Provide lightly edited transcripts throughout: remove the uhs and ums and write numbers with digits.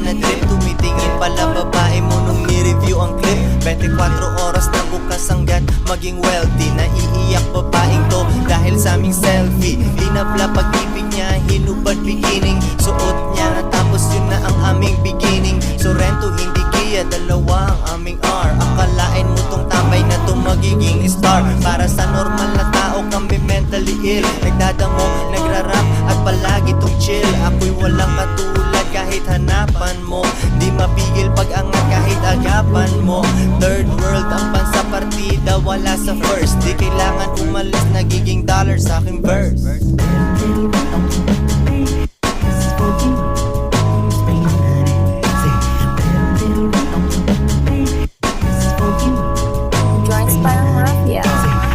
na trip. Tumitingin pala babae mo nung ni-review ang clip. 24 oras na bukas hanggat maging wealthy. Naiiyak babaeng to dahil sa aming selfie. Linabla pag-ibig niya, hinubad beginning. Suot niya tapos yun na ang aming beginning. Sorrento hindi Kia, dalawa ang aming R. Akalain mo tong tambay na to magiging star. Para sa normal na tao kami mentally ill. Nagdadamo, nagrarap at palagi tong chill. Ako'y walang katulad kahit hanapan mo. Di mapigil pag-angat kahit agapan mo. Third world ang pansa partida, wala sa first. Di kailangan umalis, nagiging dollar sa aking verse.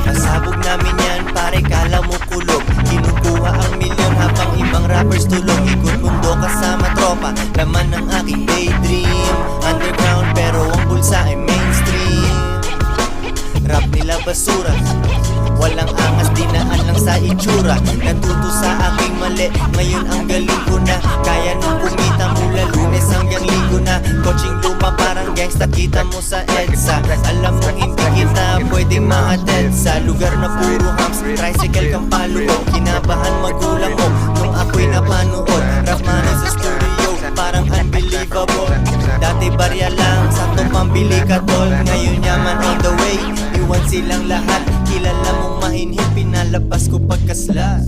Pasabog namin yan, pare kala mo kulog. Kinukuha ang milyon habang ibang rappers tulog. Ikot mundo kasama tropa, laman ng aking daydream. Underground pero ang bulsa ay mainstream. Rap nila basura, walang angas, dinaan lang sa itsura. Natuto sa aking mali, ngayon ang galing ko na. Kaya nung kumita mula Lunes hanggang Linggo na. Coaching luma parang gangsta, kita mo sa EDSA. Alam mo hindi kita pwedeng mahatid sa lugar na puro hams, tricycle kang palubo. Kinabahan magulang mo nung ako'y napanood. Rap man sa studio, parang unbelievable. Dati barya lang, sakto pambili ka tol. Ngayon yaman on the way, iwan silang lahat. Kilala mong mahinhin, pinalabas ko pagkasla.